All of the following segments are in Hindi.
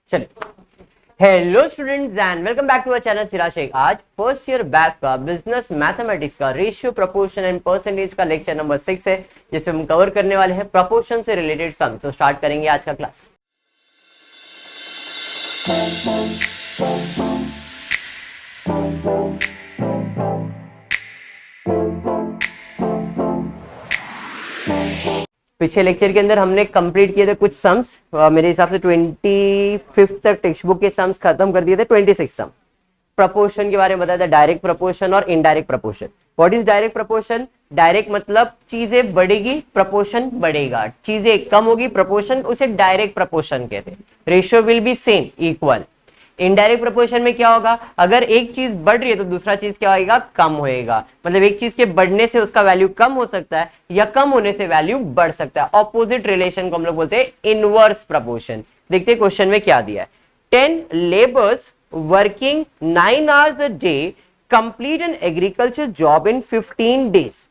चलिए, hello students and welcome back to our channel Siraj Shaikh. आज फर्स्ट ईयर बैक का बिजनेस मैथमेटिक्स का रेशियो, प्रोपोर्शन एंड परसेंटेज का लेक्चर नंबर 6 है, जिसे हम कवर करने वाले हैं प्रोपोर्शन से रिलेटेड सम। तो स्टार्ट करेंगे आज का क्लास। पिछले लेक्चर के अंदर हमने कंप्लीट किए थे कुछ सम्स। मेरे हिसाब से 25 तक टेक्स्ट बुक के सम्स खत्म कर दिए थे। 26 सम प्रपोर्शन के बारे में बताया था, डायरेक्ट प्रपोर्शन और indirect proportion. What is direct proportion? Direct मतलब चीजें बढ़ेगी, प्रपोर्शन बढ़ेगा। चीजें कम होगी, प्रपोर्शन, उसे डायरेक्ट प्रपोर्शन कहते हैं। Ratio will be same, equal. Indirect proportion में क्या होगा? अगर एक चीज बढ़ रही है तो दूसरा चीज क्या होगा? कम होएगा। मतलब एक चीज के बढ़ने से उसका वैल्यू कम हो सकता है या कम होने से वैल्यू बढ़ सकता है। ऑपोजिट रिलेशन को हम लोग बोलते हैं इनवर्स प्रपोर्शन। देखते हैं क्वेश्चन में क्या दिया है। 10 labours working 9 hours a day complete an agriculture job in 15 days.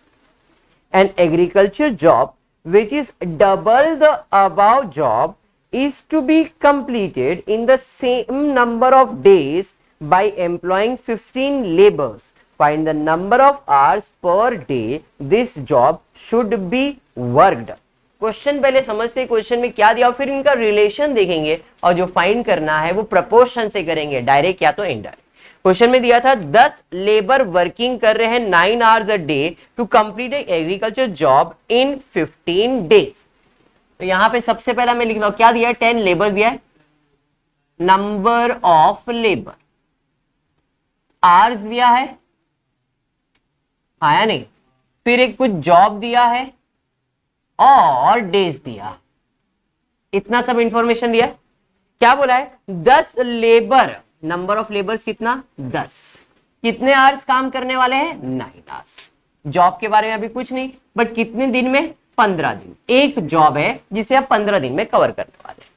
An agriculture job which is double the above job is to be completed in the same number of days by employing 15 laborers. Find the number of hours per day this job should be worked. Question पहले समझते हैं क्वेश्चन में क्या दिया, फिर इनका रिलेशन देखेंगे और जो फाइंड करना है वो प्रपोर्शन से करेंगे, डायरेक्ट या तो इनडायरेक्ट। क्वेश्चन में दिया था 10 लेबर वर्किंग कर रहे हैं 9 hours a day to complete agriculture job in 15 days। तो यहां पे सबसे पहला मैं लिख रहा हूं क्या दिया है, 10 लेबर्स दिया है, नंबर ऑफ लेबर, आवर्स दिया है, आया नहीं, फिर एक कुछ जॉब दिया है और डेज दिया। इतना सब इंफॉर्मेशन दिया। क्या बोला है? 10 लेबर, नंबर ऑफ लेबर्स कितना? 10। कितने आवर्स काम करने वाले हैं? 9 hours। जॉब के बारे में अभी कुछ नहीं, बट कितने दिन में? 15 दिन। एक जॉब है जिसे आप 15 दिन में कवर करने वाले हैं।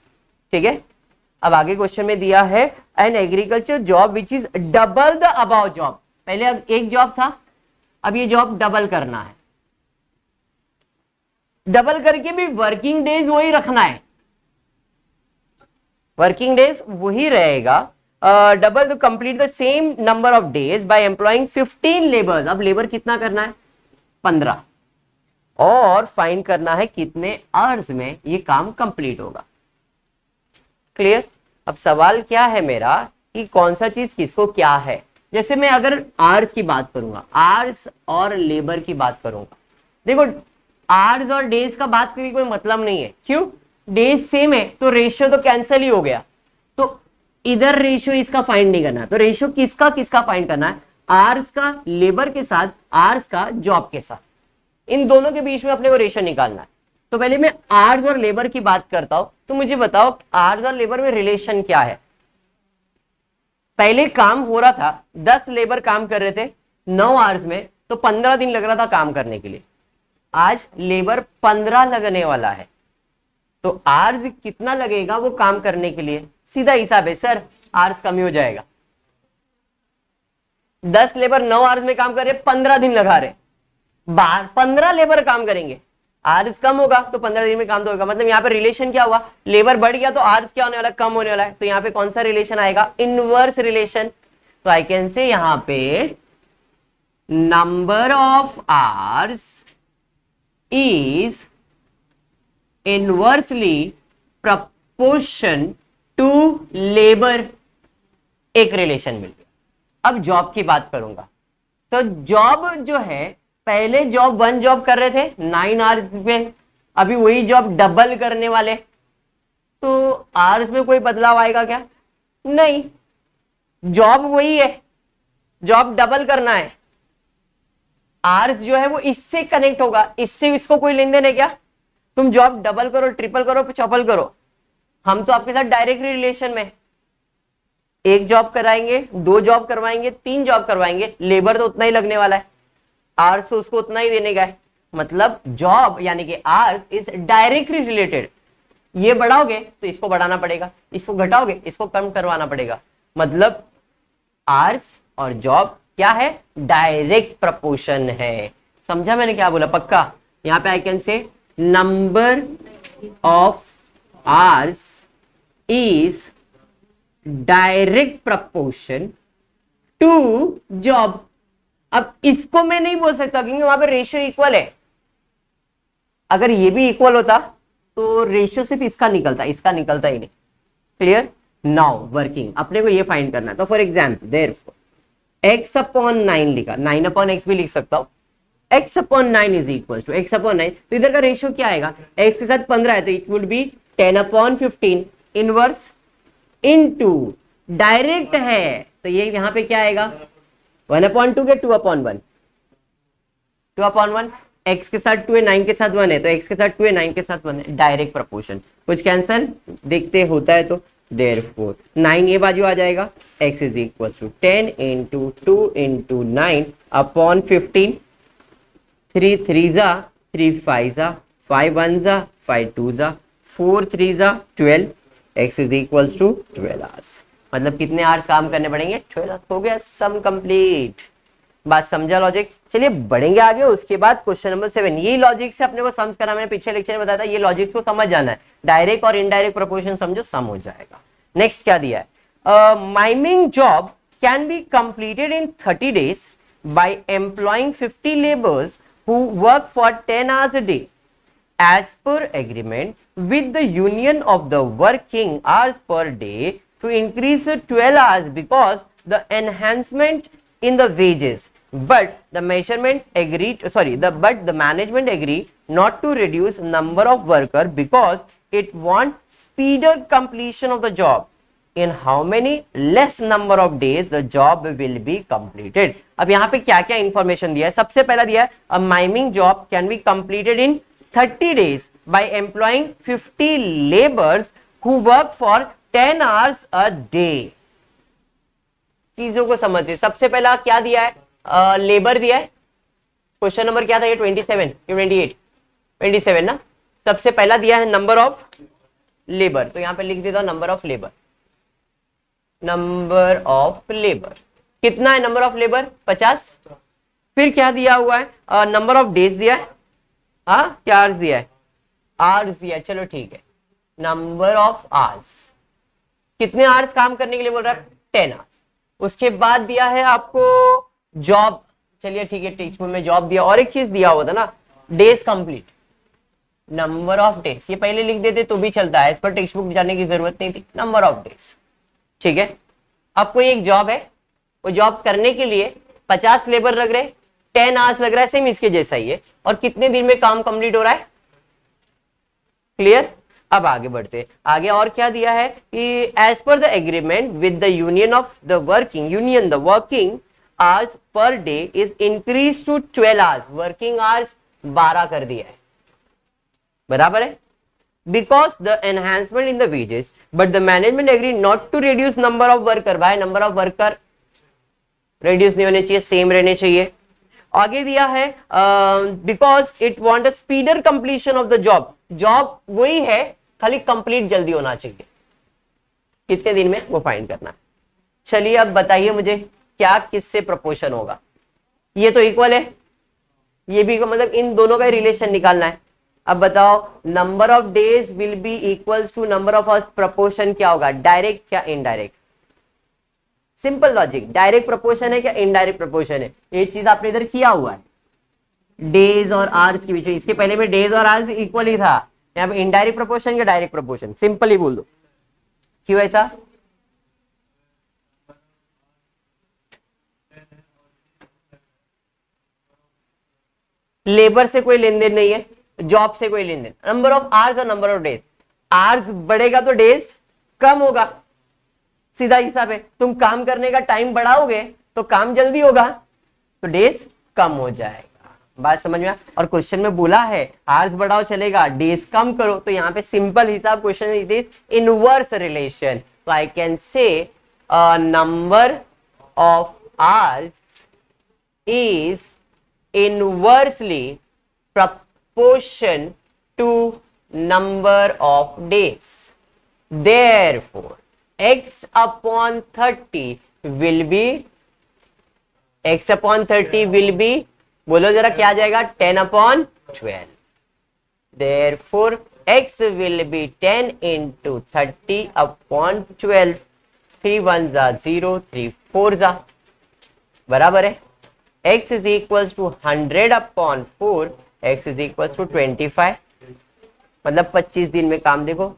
ठीक है, अब आगे क्वेश्चन में दिया है an agriculture job which is double the above job. पहले एक जॉब था, अब ये जॉब डबल करना है। डबल करके भी वर्किंग डेज वही रखना है, वर्किंग डेज वही रहेगा। Double two complete the same number of days by employing 15 labours. अब लेबर कितना करना है? 15। और फाइंड करना है कितने आवर्स में ये काम कंप्लीट होगा। क्लियर? अब सवाल क्या है मेरा कि कौन सा चीज किसको क्या है। जैसे मैं अगर आवर्स की बात करूंगा, आवर्स और लेबर की बात करूंगा, देखो आवर्स और डेज का बात करने कोई मतलब नहीं है। क्यों? डेज सेम है तो रेशियो तो कैंसिल ही हो गया, तो इधर रेशियो इसका फाइंड नहीं करना। तो रेशियो किसका किसका फाइंड करना है? आवर्स का लेबर के साथ, आवर्स का जॉब के साथ, इन दोनों के बीच में अपने को रेशियो निकालना है। तो पहले मैं आवर्स और लेबर की बात करता हूं, तो मुझे बताओ आवर्स और लेबर में रिलेशन क्या है। पहले काम हो रहा था, 10 लेबर काम कर रहे थे 9 आवर्स में, तो 15 दिन लग रहा था काम करने के लिए। आज लेबर 15 लगने वाला है, तो आवर्स कितना लगेगा वो काम करने के लिए? सीधा हिसाब है सर, आवर्स कम ही हो जाएगा। 10 लेबर 9 आवर्स में काम कर रहे, 15 दिन लगा रहे, 15 लेबर काम करेंगे, आवर्स कम होगा तो 15 दिन में काम तो होगा। मतलब यहाँ पे रिलेशन क्या हुआ? लेबर बढ़ गया तो आवर्स क्या होने वाला? कम होने वाला है। तो यहाँ पे कौन सा रिलेशन आएगा? Inverse relation. तो आई कैन से यहाँ पे number of hours is inversely proportion to labor। एक रिलेशन मिल गया। अब जॉब की बात करूंगा, तो जॉब जो है, पहले जॉब 1 जॉब कर रहे थे 9 आवर्स में, अभी वही जॉब डबल करने वाले, तो आवर्स में कोई बदलाव आएगा क्या? नहीं, जॉब वही है, जॉब डबल करना है, आर्स जो है वो इससे कनेक्ट होगा, इससे इसको कोई लेन देन है क्या? तुम जॉब डबल करो, ट्रिपल करो, चौपल करो, हम तो आपके साथ डायरेक्ट रिलेशन में। एक जॉब कराएंगे, 2 जॉब करवाएंगे, 3 जॉब करवाएंगे, लेबर तो उतना ही लगने वाला है, आर्स तो उसको उतना ही देने का है। मतलब जॉब यानी कि आर्स इज डायरेक्टली रिलेटेड। ये बढ़ाओगे तो इसको बढ़ाना पड़ेगा, इसको घटाओगे इसको कम करवाना पड़ेगा। मतलब आर्स और जॉब क्या है? डायरेक्ट प्रपोर्शन है। समझा मैंने क्या बोला? पक्का? यहां पे I can say number of hours is direct proportion to job. अब इसको मैं नहीं बोल सकता क्योंकि वहां पे रेशियो इक्वल है। अगर ये भी इक्वल होता तो रेशियो सिर्फ इसका निकलता, इसका निकलता ही नहीं। क्लियर? नाउ वर्किंग, अपने को ये फाइंड करना है। तो for example therefore x upon 9 लिखा, 9 अपॉन x भी लिख सकता हूं। x upon 9 is equal to x upon 9, तो इधर का रेशियो क्या आएगा? x के साथ 15 है तो it would be 10 upon 15 inverse into direct है तो ये यहां पे क्या आएगा? 1 अपॉन 2 के 2 अपॉन 1, 2 अपॉन 1, x के साथ 2 है 9 के साथ 1 है तो x के साथ 2 है 9 के साथ 1 है, डायरेक्ट प्रपोर्शन। कुछ कैंसल देखते होता है तो देयरफॉर 9 ये बाजू आ जाएगा, x is equal to 10 into 2 into 9 upon 15, 3 3 जा 3 5 जा 5 1 जा 5 2 जा 4 3 जा 12, x is equal to 12 hours. मतलब कितने आवर्स काम करने पड़ेंगे? 12। हो गया सम कंप्लीट। बात समझा लॉजिक? चलिए बढ़ेंगे आगे। उसके बाद क्वेश्चन नंबर 7, ये लॉजिक से अपने को सम्स करना, मैंने पिछले लेक्चर में बताया था, ये लॉजिक को समझ जाना है। डायरेक्ट और इनडायरेक्ट प्रोपोर्शन समझो, सम हो जाएगा। नेक्स्ट क्या दिया है? Mining job can be completed in 30 days by employing 50 labours who work for 10 hours a day as per agreement with the union of the working hours per day to increase to 12 hours because the enhancement in the wages, but the management agreed not to reduce number of worker because it want speeder completion of the job. In how many less number of days the job will be completed? अब यहाँ पे क्या क्या इंफॉर्मेशन दिया है? सबसे पहला दिया है a miming job can be completed in 30 days by employing 50 laborers who work for 10 hours a day. चीजों को समझते। सबसे पहला क्या दिया है? लेबर दिया है। क्वेश्चन नंबर क्या था ये? 27 या 28? 27 ना। सबसे पहला दिया है नंबर ऑफ लेबर, तो यहां पे लिख देता हूं number of labour. Number of labour कितना है? Number of labour 50। फिर क्या दिया हुआ है? नंबर ऑफ डेज दिया है। हाँ, क्या आवर्स दिया है? आवर्स दिया है। चलो ठीक है, नंबर ऑफ आवर्स, कितने आवर्स काम करने के लिए बोल रहा है? 10 आवर्स। उसके बाद दिया है आपको जॉब। चलिए ठीक है, टेक्स्ट बुक में जॉब दिया, और एक चीज दिया हुआ था ना, days complete, number of days. ये पहले लिख देते तो भी चलता है, इस पर टेक्स्ट बुक जाने की जरूरत नहीं थी। नंबर ऑफ डेज, ठीक है। अब कोई एक जॉब है, वो जॉब करने के लिए 50 लेबर लग रहे, 10 आवर्स लग रहा है, सेम इसके जैसा ही है, और कितने दिन में काम कंप्लीट हो रहा है? क्लियर? अब आगे बढ़ते, आगे और क्या दिया है कि as per the agreement with the union of the working hours per day is increase to 12 hours. Working hours 12 कर दिया है, बराबर है। Because the enhancement in the wages but the management agree not to reduce number of worker. भाई नंबर ऑफ वर्कर रिड्यूस नहीं होने चाहिए, सेम रहने चाहिए। आगे दिया है because it want a speeder completion of the job. Job वही है, खाली कंप्लीट जल्दी होना चाहिए। कितने दिन में, वो फाइंड करना है। चलिए अब बताइए मुझे, क्या किससे प्रपोर्शन होगा? ये तो इक्वल है, ये भी, मतलब इन दोनों का रिलेशन निकालना है। अब बताओ, number of days will be equals to number of hours, proportion क्या होगा? डायरेक्ट क्या indirect? Simple logic, direct proportion है क्या इनडायरेक्ट प्रपोर्शन है? ये चीज आपने इधर किया हुआ है, डेज और आवर्स के बीच में। इसके पहले में डेज और आवर्स इक्वल ही था, यहाँ पे इनडायरेक्ट प्रपोर्शन या डायरेक्ट प्रपोर्शन, सिंपल ही बोल दो। क्यों ऐसा? लेबर से कोई लेन देन नहीं है, जॉब से कोई लेन देन। नंबर ऑफ आवर्स और नंबर ऑफ डेज, आवर्स बढ़ेगा तो डेज कम होगा, सीधा हिसाब है। तुम काम करने का टाइम बढ़ाओगे तो काम जल्दी होगा, तो डेज कम हो जाएगा। बात समझ में? और क्वेश्चन में बोला है आवर्स बढ़ाओ चलेगा, डेज कम करो, तो यहाँ पे सिंपल हिसाब question it is inverse relation. तो I can say number of hours is inversely proportion to number of days. Therefore, x upon 30 will be, बोलो जरा क्या आ जाएगा? 10 upon 12. Therefore, x will be 10 into 30 upon 12. 3 1 जा 0, 3 4 जा, बराबर है। x is equal to 100/4, x is equal to 25, मतलब 25 दिन में काम देखो,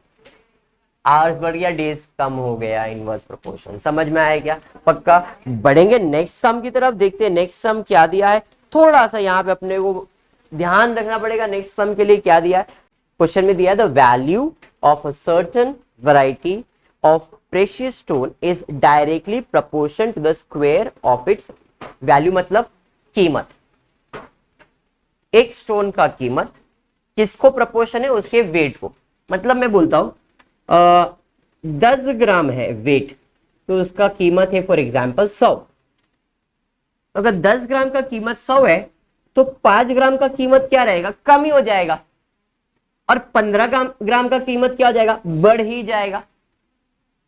आवर्स बढ़ गया, डेज कम हो गया, इनवर्स प्रोपोर्शन। समझ में आया क्या? पक्का। बढ़ेंगे नेक्स्ट सम की तरफ, देखते हैं नेक्स्ट सम क्या दिया है। थोड़ा सा यहाँ पे अपने को ध्यान रखना पड़ेगा नेक्स्ट सम के लिए क्या दिया है। क्वेश्चन में दिया है the value of a certain variety of precious stone is directly proportion to the square of its value, मतलब कीमत। एक स्टोन का कीमत किसको प्रोपोर्शन है? उसके वेट को। मतलब मैं बोलता हूं 10 ग्राम है वेट, तो उसका कीमत है फॉर एग्जाम्पल 100। अगर 10 ग्राम का कीमत 100 है तो 5 ग्राम का कीमत क्या रहेगा? कम ही हो जाएगा। और 15 ग्राम का कीमत क्या हो जाएगा? बढ़ ही जाएगा।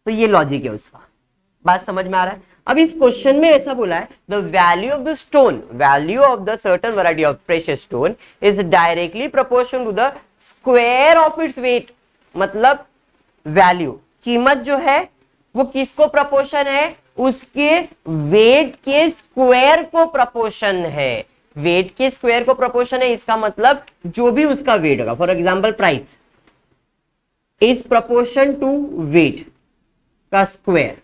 तो ये लॉजिक है उसका। बात समझ में आ रहा है? अब इस क्वेश्चन में ऐसा बोला है the value of the stone, value of the certain variety of precious stone is directly proportional to the square of its weight. मतलब वैल्यू, कीमत जो है वो किसको प्रोपोर्शन है? उसके वेट के स्क्वायर को प्रोपोर्शन है। वेट के स्क्वायर को प्रोपोर्शन है, इसका मतलब जो भी उसका वेट होगा, for example price is proportion to weight का स्क्वायर।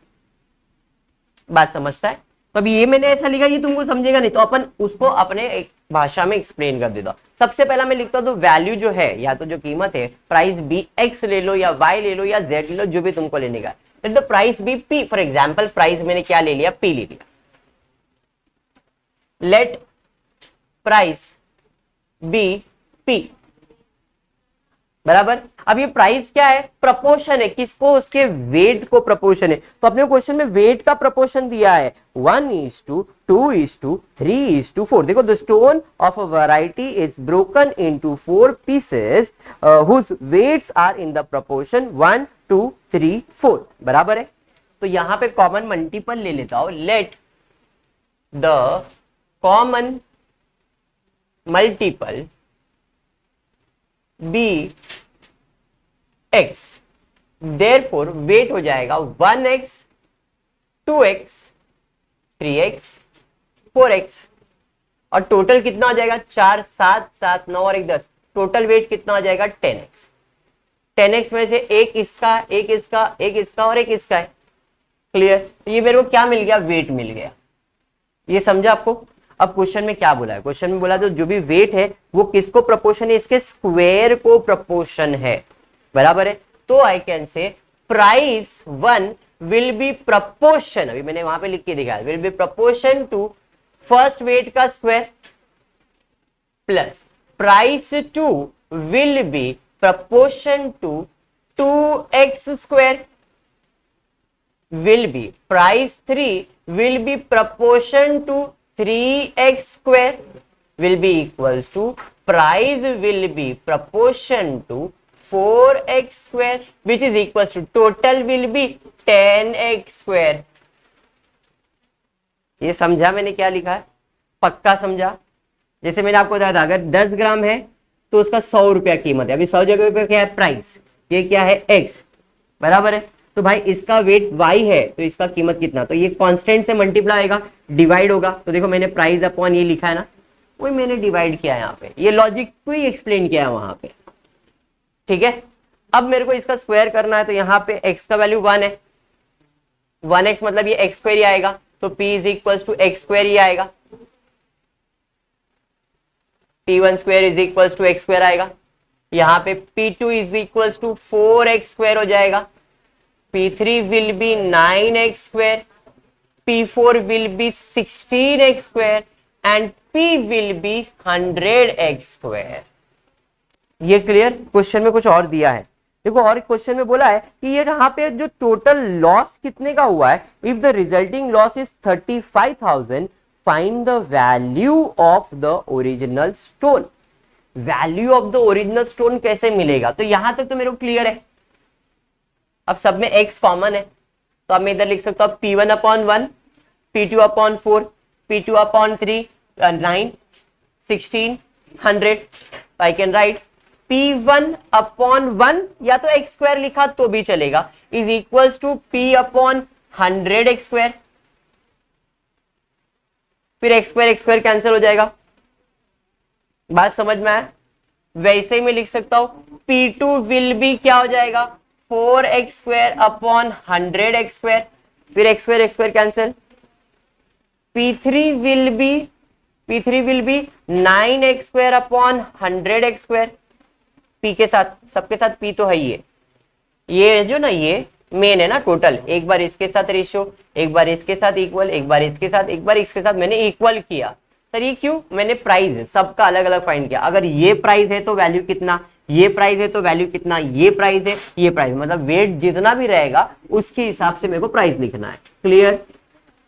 बात समझता है? तो अभी ये मैंने ऐसा लिखा, ये तुमको समझेगा नहीं, तो अपन उसको अपने एक भाषा में एक्सप्लेन कर देता हूं। सबसे पहला मैं लिखता हूं तो वैल्यू जो है, या तो जो कीमत है, प्राइस बी एक्स ले लो या वाई ले लो या जेड ले लो, जो भी तुमको लेने का। Let the price be P. For example price मैंने क्या ले लिया? पी ले लिया। लेट प्राइस बी पी, बराबर। अब ये प्राइस क्या है? प्रपोर्शन है। किसको? उसके वेट को प्रपोर्शन है। तो अपने क्वेश्चन में वेट का प्रपोर्शन दिया है 1:2:3:4। देखो the stone of a variety is broken into 4 pieces whose weights are in the proportion 1:2:3:4, बराबर है। तो यहां पे कॉमन मल्टीपल ले लेता हूं। Let the common multiple be x, therefore weight हो जाएगा 1x, 2x, 3x, 4x, और टोटल कितना हो जाएगा? 4 7 7 9 और 1 10। टोटल वेट कितना हो जाएगा? 10x। 10x में से एक इसका, एक इसका, एक इसका और एक इसका है। क्लियर? तो ये मेरे को क्या मिल गया? वेट मिल गया। ये समझा आपको? अब क्वेश्चन में क्या बोला है? क्वेश्चन में बोला तो जो भी वेट है वो किसको प्रोपोर्शन है? इसके स्क्वायर को प्रोपोर्शन है, बराबर है। तो I can say price 1 will be proportion, अभी मैंने वहां पे लिख के दिखाया, will be proportion to first weight का square, plus price 2 will be proportion to 2x square, will be price 3 will be proportion to 3x square, will be equals to price will be proportion to 4x square, which is equals to total will be 10x square। ये समझा मैंने क्या लिखा है? पक्का समझा? जैसे मैंने आपको बताया था अगर 10 ग्राम है तो उसका 100 रुपया कीमत है। अभी 100 जगह पे क्या है? प्राइस। ये क्या है? x, बराबर है। तो भाई इसका वेट y है तो इसका कीमत कितना? तो ये कांस्टेंट से मल्टीप्लाई होगा, डिवाइड होगा। तो देखो मैंने प्राइस अपॉन ये लिखा है ना, वही मैंने डिवाइड किया है यहाँ पे। ये लॉजिक को ही एक्सप्लेन किया है वहां पे, ठीक है। अब मेरे को इसका स्क्वायर करना है तो यहाँ पे x का वैल्यू 1 है, 1x मतलब ये x स्क्वायर ही आएगा, तो p is equal to x square ही आएगा, p1 square is equal to x square आएगा। यहाँ पे p2 is equal to 4x square हो जाएगा, p3 will be 9x square, p4 will be 16x square and p will be 100x square। ये क्लियर? क्वेश्चन में कुछ और दिया है, देखो। और क्वेश्चन में बोला है कि ये यहाँ पे जो टोटल लॉस कितने का हुआ है, if the resulting loss is 35,000 find the value of the original stone. Value of the original stone कैसे मिलेगा? तो यहां तक तो मेरे को क्लियर है। अब सब में x कॉमन है तो अब मैं इधर लिख सकता हूं p1/1, p2/4, p2/3, 9, 16, 100। I can write p1/1 या तो x स्क्वायर लिखा तो भी चलेगा, is equals to p/1 100x², फिर x² कैंसिल हो जाएगा। बात समझ में आया? वैसे ही मैं लिख सकता हूं P2 विल बी क्या हो जाएगा 4x² अपॉन 100x², फिर x² cancel. P3 will be 9x² upon 100x², P के साथ, सबके साथ P तो है ही है। ये जो ना ये मेन है ना टोटल, एक बार इसके साथ रेशियो, एक बार इसके साथ इक्वल, एक बार इसके साथ, एक बार इसके साथ मैंने इक्वल किया। सर ये क्यों? मैंने प्राइस सबका अलग अलग फाइंड किया। अगर ये प्राइस है तो वैल्यू कितना, ये प्राइस है तो वैल्यू कितना, ये प्राइस है, ये प्राइस, मतलब वेट जितना भी रहेगा उसके हिसाब से मेरे को प्राइस लिखना है। Clear?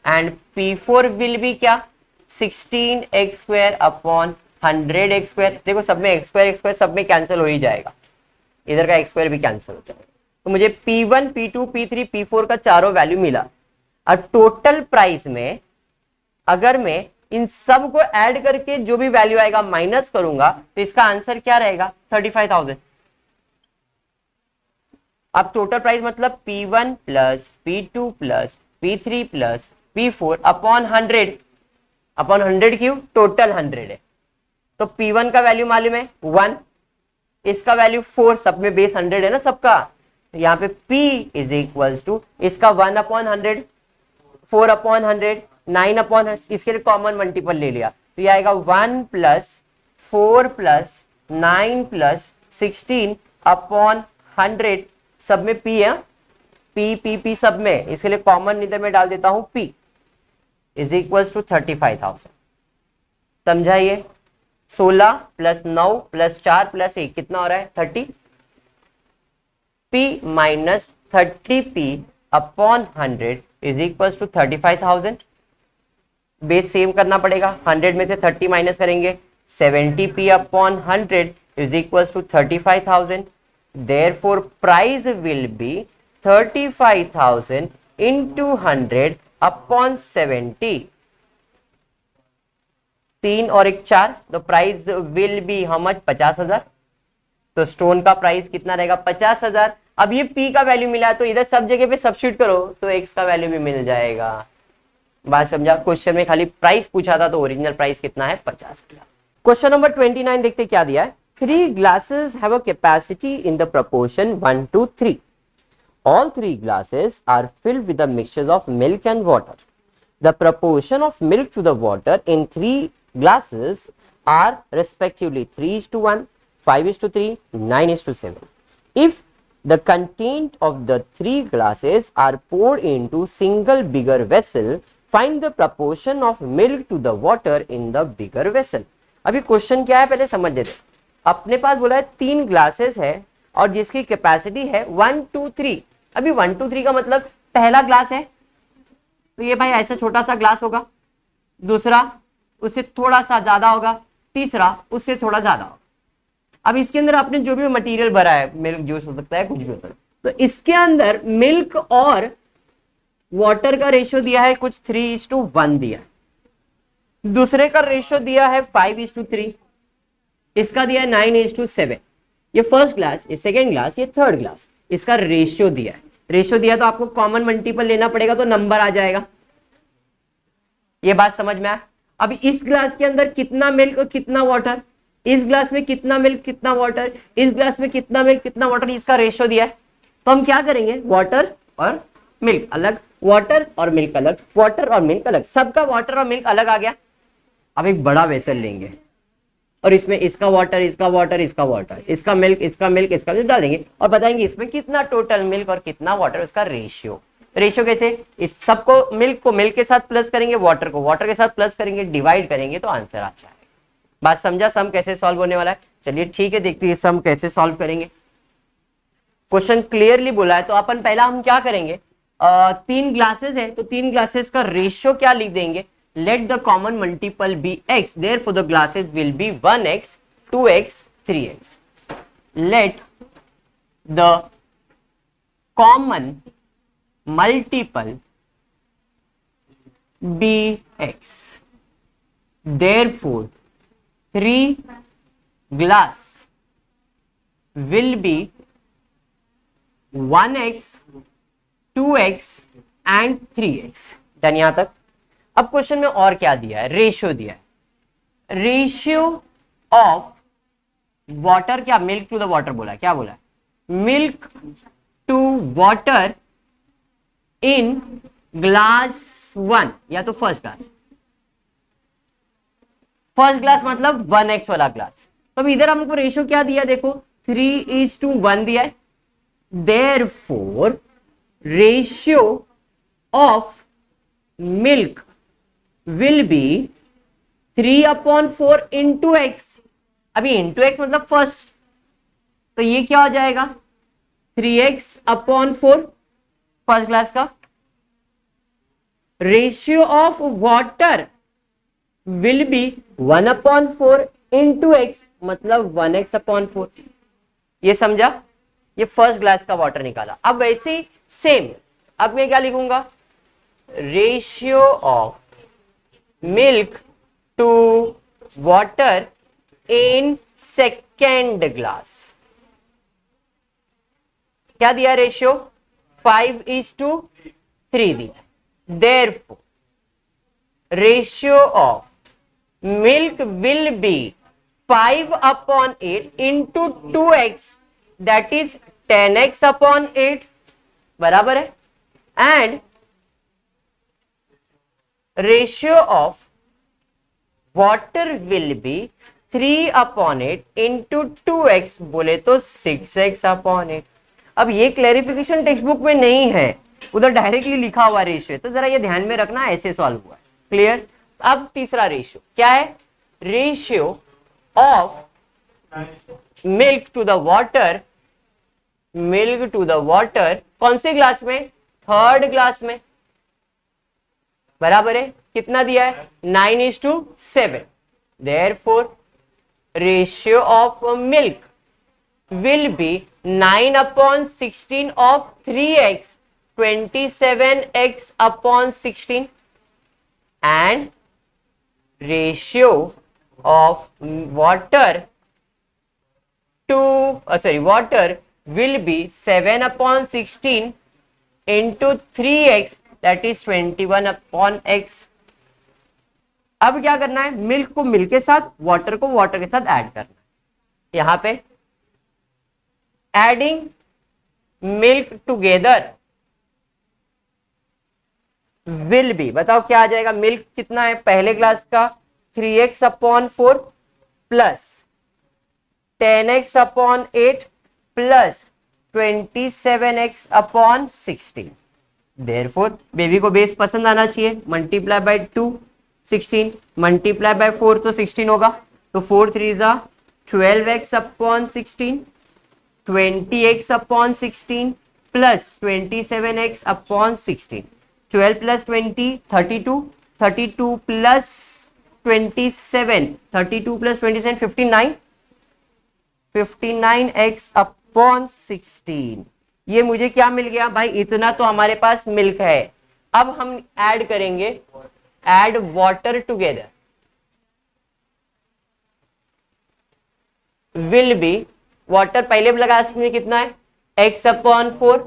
And P4 will be क्या 16x² अपॉन 100x²। देखो सब में x² सब में कैंसिल हो ही जाएगा, इधर का x² भी कैंसिल हो जाएगा। तो मुझे P1 P2 P3 P4 का चारों वैल्यू मिला। और टोटल प्राइस में अगर मैं इन सब को ऐड करके जो भी वैल्यू आएगा माइनस करूंगा तो इसका आंसर क्या रहेगा 35,000। अब टोटल प्राइस मतलब P1 plus P2 plus P3 plus P4 upon 100 क्यों? टोटल 100 है। तो P1 का वैल्यू मालूम है 1, इसका वैल्यू 4, सब में बेस 100 है ना सबका। यहाँ पे P इज इक्वल्स टू इसका 1 अपॉन 100, 4 अपॉन 100, 9 अपॉन, इसके लिए कॉमन मल्टीपल ले लिया तो ये आएगा 1 प्लस 4 प्लस 9 प्लस 16 अपॉन 100, सब में P है, P सब में, इसके लिए कॉमन इधर में डाल देता हूं P इज इक्वल्स टू 35,000। समझाइए? 16 प्लस 9 प्लस 4 प्लस 1 कितना हो रहा है 30, P minus 30P upon 100 is equal to 35,000। Base same करना पड़ेगा, 100 में से 30 माइनस करेंगे 70P upon 100 is equal to 35,000। Therefore price will be 35,000 into 100 upon 70, 3 और 1 4, तो price will be how much 50,000। तो स्टोन का प्राइस कितना रहेगा 50,000। अब ये P का वैल्यू मिला तो इधर सब जगह पे सब्स्टिट्यूट करो तो X का वैल्यू भी मिल जाएगा। बात समझा? क्वेश्चन में खाली प्राइस पूछा था तो ओरिजिनल प्राइस कितना है 50,000। क्वेश्चन नंबर 29 देखते क्या दिया है। 3 glasses have a capacity in the proportion 1 to 3. All 3 glasses are filled with a mixture of milk and water. The proportion of milk to the water in 3 glasses are respectively 3:1, 5:3, 9:7. If the content of the 3 glasses are poured into single bigger vessel, find the proportion of milk to the water in the bigger vessel. अभी क्वेश्चन क्या है पहले समझ लेते। अपने पास बोला है 3 ग्लासेस है और जिसकी कैपेसिटी है 1 to 3। अभी 1 to 3 का मतलब पहला ग्लास है तो ये भाई ऐसा छोटा सा ग्लास होगा, दूसरा उससे थोड़ा सा ज्यादा होगा, तीसरा उससे थोड़ा ज्यादा होगा। अब इसके अंदर आपने जो भी मटेरियल भरा है, मिल्क जूस हो सकता है, कुछ भी हो सकता है, तो इसके अंदर मिल्क और वाटर का रेशियो दिया है कुछ 3:1 दिया है, दूसरे का रेशियो दिया है 5:3, इसका दिया है 9:7। ये फर्स्ट ग्लास, ये सेकेंड ग्लास, ये थर्ड ग्लास, इसका रेशियो दिया है। रेशियो दिया तो आपको कॉमन मल्टीपल लेना पड़ेगा तो नंबर आ जाएगा। ये बात समझ में आया? अभी इस ग्लास के अंदर कितना मिल्क और कितना वाटर, इस ग्लास में कितना मिल्क कितना वाटर, इस ग्लास में कितना मिल्क कितना वाटर, इसका रेशियो दिया है। तो हम क्या करेंगे, वाटर और मिल्क अलग, वाटर और मिल्क अलग, वाटर और मिल्क अलग, सबका वाटर और मिल्क अलग आ गया। अब एक बड़ा वेसल लेंगे और इसमें इसका वाटर इसका वाटर इसका वाटर, इसका मिल्क इसका मिल्क इसका मिल्क डाल देंगे और बताएंगे इसमें कितना टोटल मिल्क और कितना वाटर, उसका रेशियो। रेशियो कैसे, इस सबको मिल्क को मिल्क के साथ प्लस करेंगे, वाटर को वाटर के साथ प्लस करेंगे, डिवाइड करेंगे तो आंसर आ जाएगा। बात समझा? सम कैसे सॉल्व होने वाला है? चलिए ठीक है, देखते हैं सम कैसे सॉल्व करेंगे। क्वेश्चन क्लियरली बोला है तो अपन पहला हम क्या करेंगे, 3 ग्लासेस है तो 3 ग्लासेस का रेशियो क्या लिख देंगे, let the common multiple be x, therefore the glasses will be 1x 2x 3x। लेट द कॉमन multiple bx, therefore 3 glass will be 1x 2x and 3x। Done यहां तक। अब क्वेश्चन में और क्या दिया है, रेशियो दिया है, रेशियो ऑफ वाटर, क्या मिल्क टू द वाटर बोला है, क्या बोला है, milk to water in glass 1 या तो फर्स्ट ग्लास, फर्स्ट ग्लास मतलब 1x वाला ग्लास। तो अब इधर हमको रेशियो क्या दिया, देखो 3:1 दिया है, therefore ratio of milk will B 3/4 into x. अभी इंटू एक्स मतलब फर्स्ट, तो ये क्या हो जाएगा 3x/4 फर्स्ट ग्लास का। Ratio of water will B 1/4 into x मतलब 1x/4। ये समझा, ये फर्स्ट ग्लास का वाटर निकाला। अब वैसे ही सेम, अब मैं क्या लिखूंगा, ratio of milk to water in second glass. क्या दिया रेशियो, 5:3 दिया। Therefore ratio of milk will be 5/8 into 2x that is 10x/8 बराबर है। And ratio of water will be 3/8 into 2x बोले तो 6x/8। अब ये क्लैरिफिकेशन टेक्स्ट बुक में नहीं है, उधर डायरेक्टली लिखा हुआ रेशियो है, तो जरा ये ध्यान में रखना, ऐसे सॉल्व हुआ है। क्लियर। अब तीसरा रेशियो क्या है, ratio of milk to the water, milk to the water कौन से ग्लास में, थर्ड ग्लास में, बराबर है, कितना दिया है 9:7। Therefore ratio of milk will B 9/16 of 3x 27x/16 and ratio of water to water will be 7/16 into 3x that is 21/x। अब क्या करना है, मिल्क को मिल्क के साथ, वाटर को वाटर के साथ ऐड करना है। यहां पे adding milk together will be, बताओ क्या आ जाएगा, मिल्क कितना है पहले ग्लास का 3x/4 plus 10x/8 plus 27x/16। Therefore baby को बेस पसंद आना चाहिए, मल्टीप्लाई बाय 2 16, मल्टीप्लाई बाय 4 तो 16 होगा, तो 4 3 12x/16 20x/16 plus 27x/16, 12 plus 20 32, 32 plus 27, 32 plus 27 59, 59x/16। ये मुझे क्या मिल गया भाई, इतना तो हमारे पास मिल्क है। अब हम ऐड करेंगे, add water together will be, water पहले लगा में कितना है x/4,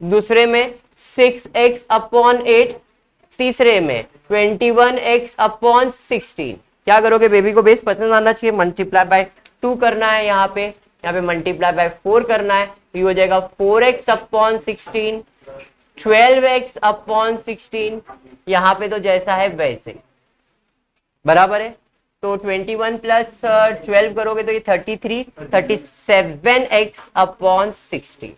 दूसरे में 6x/8, तीसरे में 21x/16। क्या करोगे, बेबी को बेस पसंद आना चाहिए, मल्टीप्लाई बाय 2 करना है, यहाँ पे मल्टीप्लाई बाय 4 करना है, तो ये हो जाएगा 4x/16 12x/16, यहाँ पे तो जैसा है वैसे बराबर है। तो 21 प्लस 12 करोगे तो ये 33, 37x/16।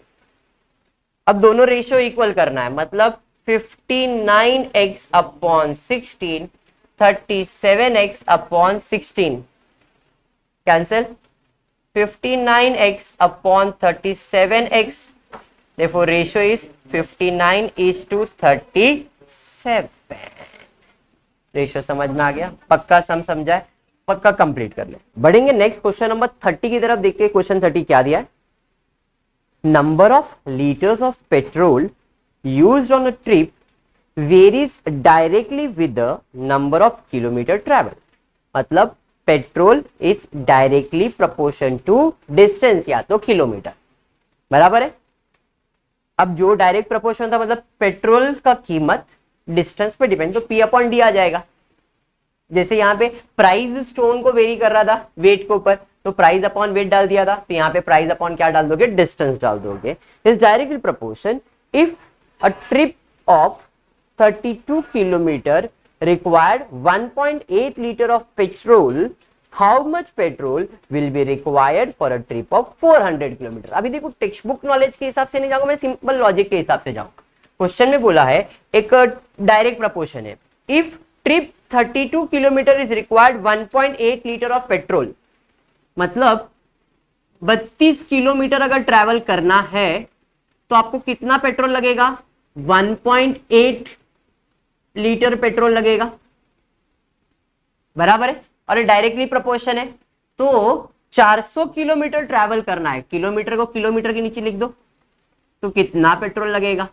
अब दोनों रेशियो इक्वल करना है, मतलब 59x/16 37x/16 cancel, 59x/37x, therefore ratio is 59:37। Ratio समझ में आ गया, पक्का सम समझा है, पक्का कंप्लीट कर ले। बढ़ेंगे नेक्स्ट क्वेश्चन नंबर 30 की तरफ, देखिए क्वेश्चन 30 क्या दिया है, number of litres of petrol used on a trip varies directly with the number of kilometre travel. मतलब petrol is directly proportion to distance या तो किलोमीटर, बराबर है। अब जो डायरेक्ट प्रपोर्शन था मतलब पेट्रोल का कीमत डिस्टेंस पे डिपेंड, तो P अपॉन डी आ जाएगा। जैसे यहाँ पे प्राइस स्टोन को वेरी कर रहा था वेट के ऊपर, तो प्राइस अपॉन वेट डाल दिया था, तो यहाँ पे प्राइस अपॉन क्या डाल दोगे, डिस्टेंस डाल दोगे। इस directly proportion if a trip of 32 kilometre required 1.8 liter of petrol, how much petrol will be required for a trip of 400 kilometer? अभी देखो टेक्स्ट बुक नॉलेज के हिसाब से नहीं जाऊंगा मैं, सिंपल लॉजिक के हिसाब से जाऊंगा। क्वेश्चन में बोला है एक डायरेक्ट प्रपोर्शन है, if trip 32 kilometre is required 1.8 litre of petrol, मतलब 32 किलोमीटर अगर ट्रैवल करना है तो आपको कितना पेट्रोल लगेगा, 1.8 लीटर पेट्रोल लगेगा, बराबर है। और ये डायरेक्टली प्रोपोर्शन है, तो 400 किलोमीटर ट्रैवल करना है, किलोमीटर को किलोमीटर के नीचे लिख दो, तो कितना पेट्रोल लगेगा।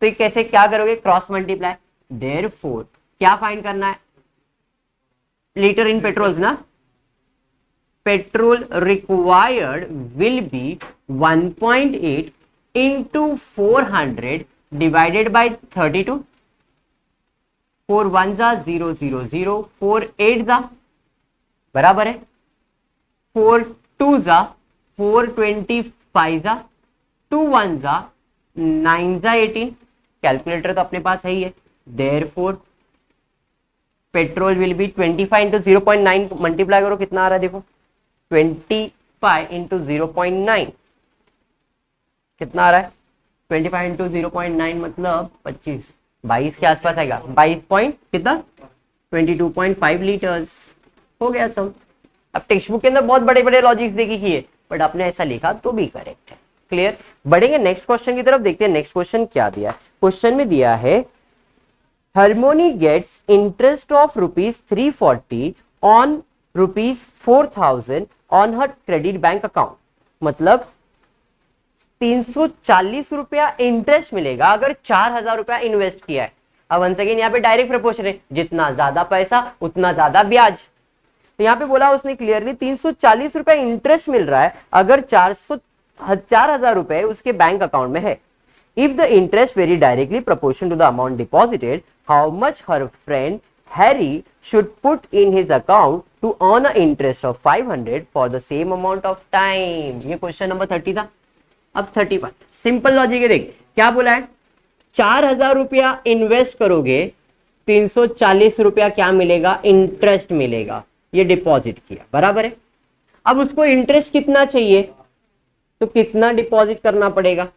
तो ये कैसे क्या करोगे, क्रॉस मल्टीप्लाई, देयरफॉर क्या फाइंड करना है, लीटर इन पेट्रोल्स ना, petrol required will be 1.8 into 400 divided by 32, 4 1 जा 0 0 0, 4 8 जा बराबर है 4 2 जा 4 25 जा 2 1 जा 9 जा 18, कैलकुलेटर तो अपने पास है ही है। Therefore petrol will be 25 into 0.9 multiply करो कितना आ रहा है, देखो 25 इंटू 0.9 कितना आ रहा है, 25 इंटू 0.9 मतलब 25, 22 के आसपास आएगा, 22 पॉइंट कितना 22.5 लीटर्स हो गया सम। अब टेक्स्ट बुक के अंदर बहुत बड़े बड़े लॉजिक्स देखी किए, बट आपने ऐसा लिखा तो भी करेक्ट है। क्लियर, बढ़ेंगे नेक्स्ट क्वेश्चन की तरफ, देखते हैं नेक्स्ट क्वेश्चन क्या दिया है। क्वेश्चन में दिया है Harmony gets interest of ₹340 on ₹4000 on her credit bank account, मतलब 340 रुपया इंटरेस्ट मिलेगा अगर 4000 रुपया इन्वेस्ट किया है। अब वन सेकेंड यहाँ पे डायरेक्ट प्रपोर्शन है, जितना ज्यादा पैसा उतना ज्यादा ब्याज। तो यहाँ पे बोला उसने क्लियरली 340 रुपया इंटरेस्ट मिल रहा है अगर 4000 रुपए उसके बैंक अकाउंट में है। If the interest very directly proportion to the amount deposited, how much her friend Harry should put in his account to earn a interest of 500 for the same amount of time. ये क्वेश्चन नंबर 30 था। अब 31 सिंपल लॉजिक है, देख क्या बोला है, 4000 रुपया इन्वेस्ट करोगे 340 रुपया क्या मिलेगा, इंटरेस्ट मिलेगा, ये डिपॉजिट किया बराबर है। अब उसको इंटरेस्ट कितना चाहिए, तो कितना डिपॉजिट करना पड़ेगा,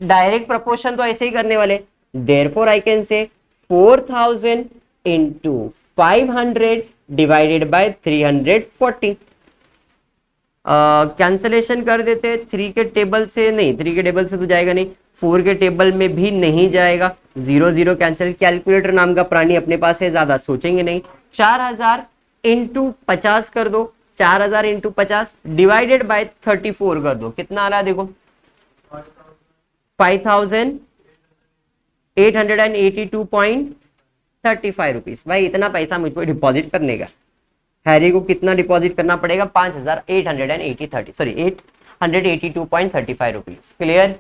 डायरेक्ट प्रपोर्शन तो ऐसे ही करने वाले, देयरफॉर आई कैन से 4000 इंटू 500 डिवाइडेड बाय 340। कैंसलेशन कर देते हैं, 3 के टेबल से नहीं, 3 के टेबल से तो जाएगा नहीं, 4 के टेबल में भी नहीं जाएगा, 0 0 कैंसिल। कैलकुलेटर नाम का प्राणी अपने पास है, ज्यादा सोचेंगे नहीं। 4000 इंटू 50 कर दो, 4000 इंटू 50 डिवाइडेड बाय 34 कर दो, कितना आ रहा है देखो 5882.35 रुपीज। भाई इतना पैसा मुझको डिपॉजिट करने का, हैरी को कितना डिपॉजिट करना पड़ेगा, 882.35 रुपीज। क्लियर,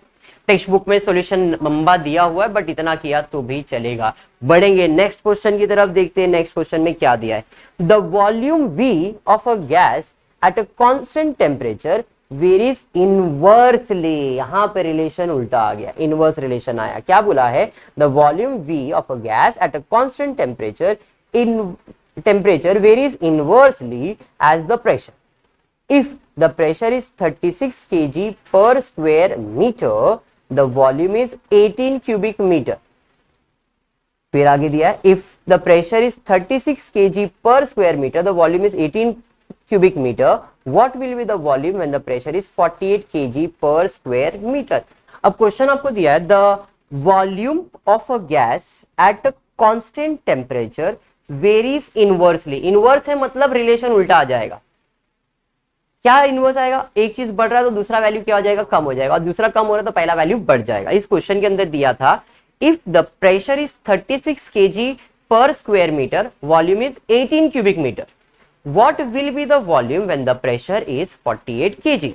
टेक्स्ट बुक में सॉल्यूशन लंबा दिया हुआ है बट इतना किया तो भी चलेगा। बढ़ेंगे नेक्स्ट क्वेश्चन की तरफ, देखते हैं नेक्स्ट क्वेश्चन में क्या दिया है। The volume V of a gas at a constant temperature varies inversely. यहां पे रिलेशन उल्टा आ गया, इनवर्स रिलेशन आया। क्या बोला है, the volume V of a gas at a constant temperature varies inversely as the pressure. If the pressure is 36 kg per square meter, the volume is 18 cubic meter. फिर आगे दिया है, if the pressure is 36 kg per square meter, the volume is 18 cubic meter. What will be the volume when the pressure is 48 kg per square meter? अब क्वेश्चन आपको दिया है, the volume of a gas at a constant temperature varies inversely. Inverse है मतलब रिलेशन उल्टा आ जाएगा। क्या इनवर्स आएगा, एक चीज बढ़ रहा है तो दूसरा वैल्यू क्या हो जाएगा, कम हो जाएगा, और दूसरा कम हो रहा है तो पहला वैल्यू बढ़ जाएगा। इस क्वेश्चन के अंदर दिया था if the pressure is 36 kg पर square metre, volume is 18 cubic metre, what will be the volume when the pressure is 48 kg।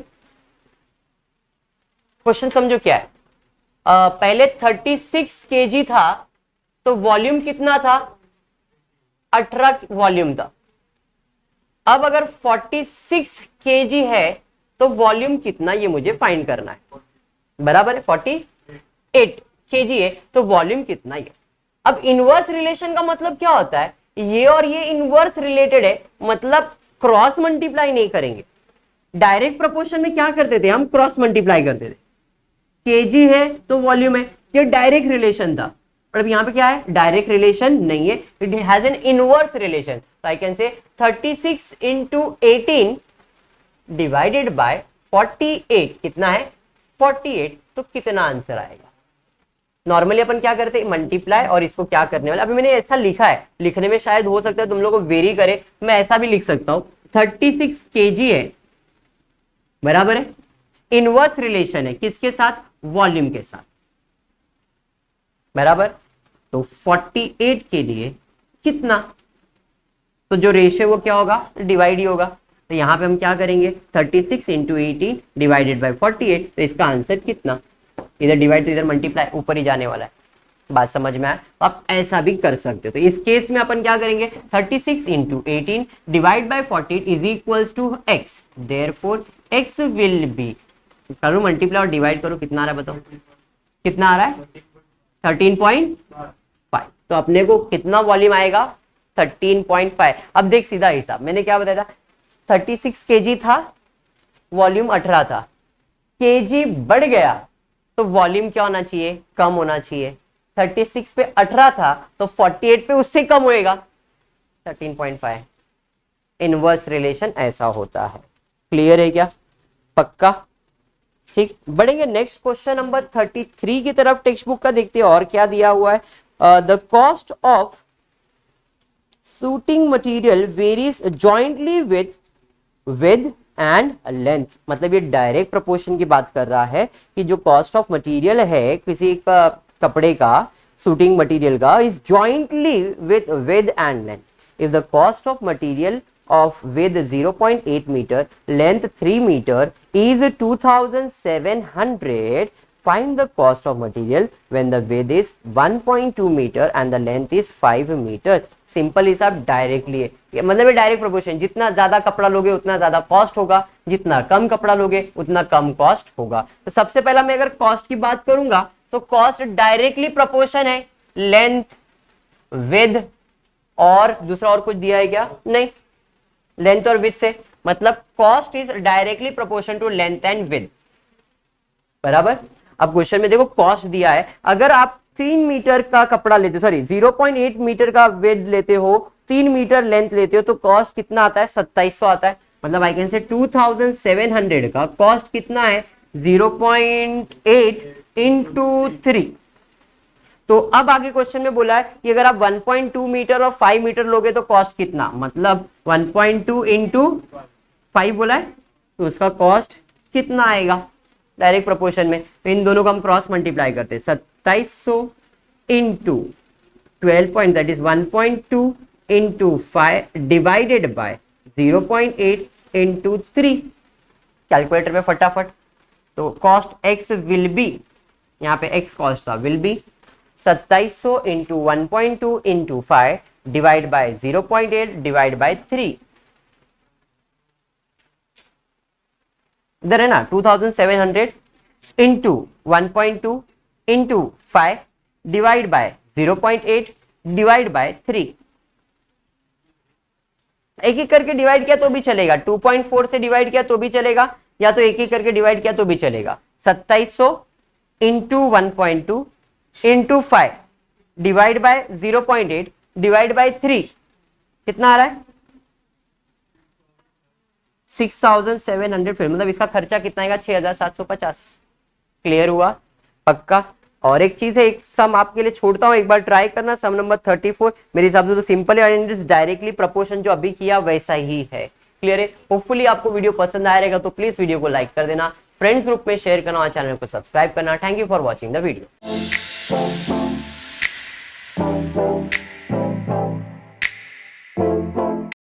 Question समझो क्या है। पहले 36 केजी था तो वॉल्यूम कितना था, 18 वॉल्यूम था। अब अगर 46 केजी है तो वॉल्यूम कितना ये मुझे फाइंड करना है, बराबर है 48 केजी है तो वॉल्यूम कितना है। अब इनवर्स रिलेशन का मतलब क्या होता है, ये और ये इनवर्स रिलेटेड है, मतलब क्रॉस मल्टीप्लाई नहीं करेंगे। डायरेक्ट प्रोपोर्शन में क्या करते थे हम, क्रॉस मल्टीप्लाई करते थे। केजी है तो वॉल्यूम है, ये डायरेक्ट रिलेशन था। और अब यहां पे क्या है, डायरेक्ट रिलेशन नहीं है, it has an inverse relation. तो आई कैन से 36 इंटू 18 डिवाइडेड बाय 48 कितना है 48, तो कितना आंसर आएगा। नॉर्मली अपन क्या करते हैं, मल्टीप्लाई और इसको क्या करने वाले। अभी मैंने ऐसा लिखा है, लिखने में शायद हो सकता है तुम लोग को वेरी करे, मैं ऐसा भी लिख सकता हूं 36 केजी है, बराबर है, इनवर्स रिलेशन है किसके साथ, वॉल्यूम के साथ, बराबर। तो 48 के लिए कितना, तो जो रेशियो वो क्या होगा, डिवाइड ही होगा। तो यहां पे हम क्या करेंगे, 36 इंटू 18 डिवाइडेड बाई 48, तो इसका आंसर कितना, इधर डिवाइड तो इधर मल्टीप्लाई, ऊपर ही जाने वाला है। बात समझ में आया। तो आप ऐसा भी कर सकते हो। तो इस केस में अपन क्या करेंगे, 36 into 18 divide by 48 is equals to x, therefore x will be, करो मल्टीप्लाई और डिवाइड करो, कितना आ रहा है बताओ, कितना आ रहा है 13.5। तो अपने को कितना वॉल्यूम आएगा 13.5। अब देख सीधा हिसाब, मैंने क्या बताया था, 36 केजी था, वॉल्यूम 18 था, केजी बढ़ गया तो वॉल्यूम क्या होना चाहिए, कम होना चाहिए। 36 पे 18 था तो 48 पे उससे कम होएगा 13.5। इनवर्स रिलेशन ऐसा होता है। क्लियर है क्या, पक्का, ठीक। बढ़ेंगे नेक्स्ट क्वेश्चन नंबर 33 की तरफ टेक्स्ट बुक का, देखते हैं और क्या दिया हुआ है। The cost of shooting material varies jointly with and length, मतलब ये डायरेक्ट प्रोपोर्शन की बात कर रहा है कि जो कॉस्ट ऑफ मटेरियल है किसी का कपड़े का, शूटिंग मटेरियल का, is jointly with and length. If the cost of material of width 0.8 meter, length 3 meter is 2700, find the cost of material when the width is 1.2 meter and the length is 5 meter। Simple हिसाब डायरेक्टली है, मतलब ये डायरेक्ट प्रोपोर्शन, जितना ज्यादा कपड़ा लोगे उतना ज्यादा कॉस्ट होगा, जितना कम कपड़ा लोगे उतना कम कॉस्ट होगा। तो सबसे पहला मैं अगर कॉस्ट की बात करूंगा तो कॉस्ट डायरेक्टली प्रोपोर्शन है लेंथ विद, और दूसरा और कुछ दिया है क्या, नहीं, लेंथ और विथ से, मतलब cost is directly proportion to length and width, बराबर। अब क्वेश्चन में देखो कॉस्ट दिया है, अगर आप 3 मीटर का कपड़ा लेते, सॉरी 0.8 मीटर का विड्थ लेते हो, 3 मीटर लेंथ लेते हो, तो कॉस्ट कितना आता है 2700 आता है। मतलब आई कैन से 2700 का कॉस्ट कितना है 0.8 इंटू 3। तो अब आगे क्वेश्चन में बोला है कि अगर आप 1.2 मीटर और 5 मीटर लोगे तो कॉस्ट कितना, मतलब 1.2 इंटू 5 बोला है, तो उसका कॉस्ट कितना आएगा डायरेक्ट प्रोपोर्शन में। तो इन दोनों को हम क्रॉस मल्टीप्लाई करते हैं, 2700 into 12 that is 1.2 into 5 divided by 0.8 into 3। Calculator में फटाफट, तो कॉस्ट एक्स विल बी, यहाँ पे एक्स कॉस्ट था, will be 2700 into 1.2 into 5 divide by 0.8 divide by 3, इधर है ना 2700 into 1.2 into 5 divide by 0.8 divide by 3। एक एक करके डिवाइड किया तो भी चलेगा, 2.4 से डिवाइड किया तो भी चलेगा, या तो एक एक करके डिवाइड किया तो भी चलेगा। 2700 into 1.2 into 5 divide by 0.8 divide by 3, कितना आ रहा है 6700, फिर मतलब इसका खर्चा कितना आएगा 6750। क्लियर हुआ, पक्का। और एक चीज है, एक सम आपके लिए छोड़ता हूं, एक बार ट्राई करना, सम नंबर 34 मेरे हिसाब से तो सिंपल है, एंड डायरेक्टली प्रोपोर्शन जो अभी किया वैसा ही है। क्लियर है, होपफुली आपको वीडियो पसंद आया रहेगा, तो प्लीज वीडियो को लाइक कर देना, फ्रेंड्स ग्रुप में शेयर करना और चैनल को सब्सक्राइब करना। Thank you for watching the video.